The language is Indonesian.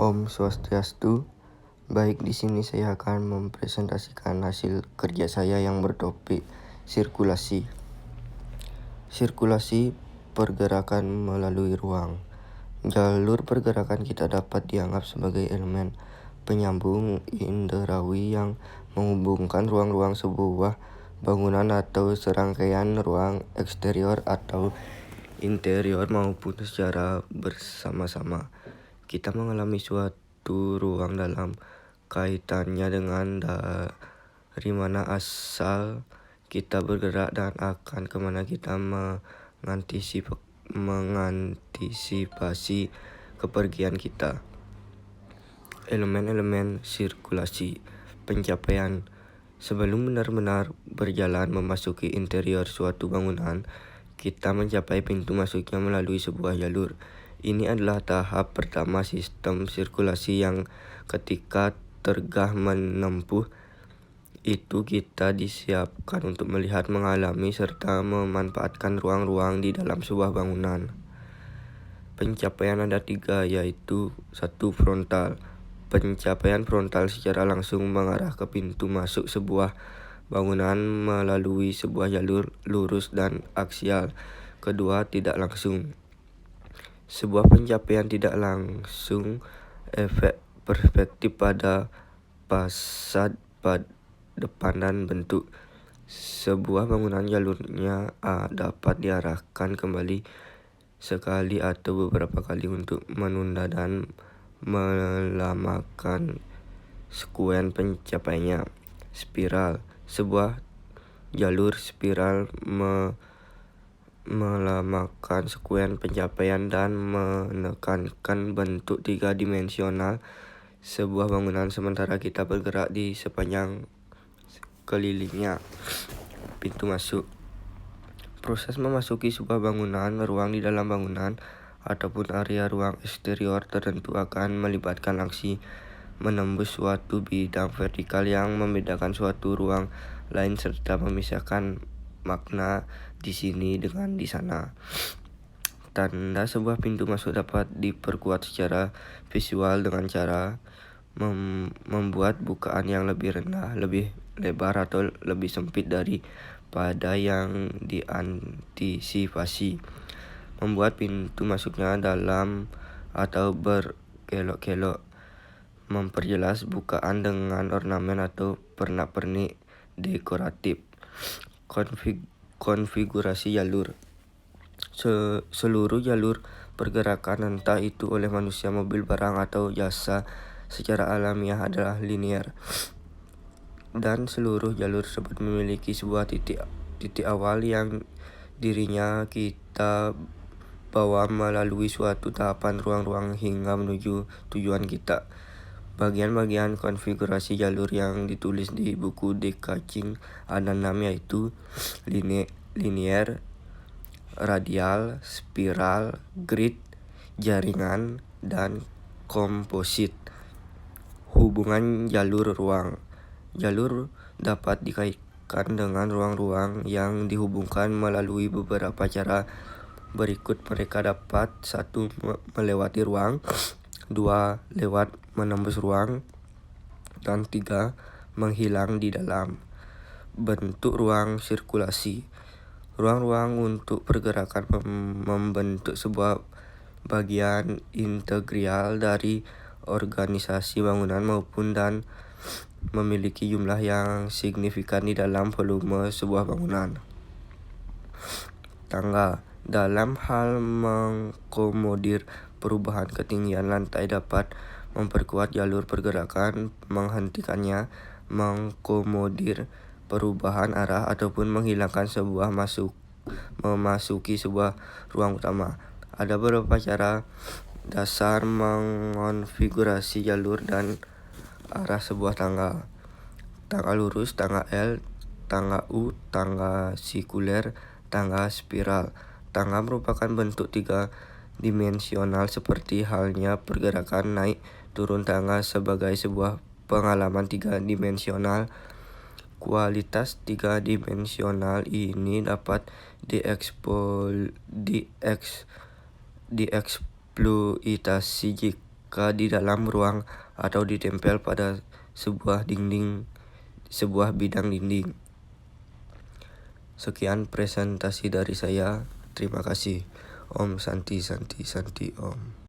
Om Swastiastu. Baik, di sini saya akan mempresentasikan hasil kerja saya yang bertopik sirkulasi. Sirkulasi pergerakan melalui ruang. Jalur pergerakan kita dapat dianggap sebagai elemen penyambung indrawi yang menghubungkan ruang-ruang sebuah bangunan atau serangkaian ruang eksterior atau interior maupun secara bersama-sama. Kita mengalami suatu ruang dalam kaitannya dengan dari mana asal kita bergerak dan akan kemana kita mengantisipasi kepergian kita. Elemen-elemen sirkulasi. Pencapaian. Sebelum benar-benar berjalan memasuki interior suatu bangunan, kita mencapai pintu masuknya melalui sebuah jalur. Ini adalah tahap pertama sistem sirkulasi yang ketika tergah menempuh itu kita disiapkan untuk melihat, mengalami, serta memanfaatkan ruang-ruang di dalam sebuah bangunan. Pencapaian ada 3, yaitu 1. Frontal. Pencapaian frontal secara langsung mengarah ke pintu masuk sebuah bangunan melalui sebuah jalur lurus dan aksial. 2. Tidak langsung. Sebuah pencapaian tidak langsung efek perspektif pada fasad depan dan bentuk. Sebuah bangunan jalurnya dapat diarahkan kembali sekali atau beberapa kali untuk menunda dan melamakan sekuen pencapaiannya. Spiral. Sebuah jalur spiral melamakan sekuen pencapaian dan menekankan bentuk 3 dimensional sebuah bangunan sementara kita bergerak di sepanjang kelilingnya. Pintu masuk. Proses memasuki sebuah bangunan, ruang di dalam bangunan, ataupun area ruang eksterior tertentu akan melibatkan aksi menembus suatu bidang vertikal yang membedakan suatu ruang lain serta memisahkan makna di sini dengan di sana. Tanda sebuah pintu masuk dapat diperkuat secara visual dengan cara membuat bukaan yang lebih rendah, lebih lebar atau lebih sempit daripada yang diantisipasi. Membuat pintu masuknya dalam atau berkelok-kelok. Memperjelas bukaan dengan ornamen atau pernak-pernik dekoratif. Konfigurasi jalur. Seluruh jalur pergerakan, entah itu oleh manusia, mobil, barang, atau jasa, secara alamiah adalah linear. Dan seluruh jalur tersebut memiliki sebuah titik awal yang dirinya kita bawa melalui suatu tahapan ruang-ruang hingga menuju tujuan kita. Bagian-bagian konfigurasi jalur yang ditulis di buku Dekaching ada 6, yaitu linear, radial, spiral, grid, jaringan, dan komposit. Hubungan jalur ruang. Jalur dapat dikaitkan dengan ruang-ruang yang dihubungkan melalui beberapa cara berikut. Mereka dapat 1. Melewati ruang, 2. Lewat menembus ruang, dan 3. Menghilang di dalam. Bentuk ruang sirkulasi. Ruang-ruang untuk pergerakan membentuk sebuah bagian integral dari organisasi bangunan maupun dan memiliki jumlah yang signifikan di dalam volume sebuah bangunan. Tangga. Dalam hal mengakomodir perubahan ketinggian lantai dapat memperkuat jalur pergerakan, menghentikannya, mengakomodir perubahan arah, ataupun menghilangkan sebuah memasuki sebuah ruang utama. Ada beberapa cara dasar mengonfigurasi jalur dan arah sebuah tangga. Tangga lurus, tangga L, tangga U, tangga sikuler, tangga spiral. Tangga merupakan bentuk 3 dimensional seperti halnya pergerakan naik turun tangga sebagai sebuah pengalaman 3 dimensional. Kualitas 3 dimensional ini dapat dieksploitasi jika apakah di dalam ruang atau ditempel pada sebuah bidang dinding. Sekian presentasi dari saya. Terima kasih. Om Santi Santi Santi Om.